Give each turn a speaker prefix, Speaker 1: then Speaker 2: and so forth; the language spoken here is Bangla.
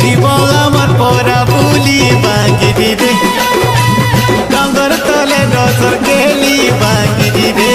Speaker 1: বুঝিব আমার পরা বুলি বাঙ্গিরি রে ডঙ্গর তলে ডসর গেলি বাঙ্গিরি রে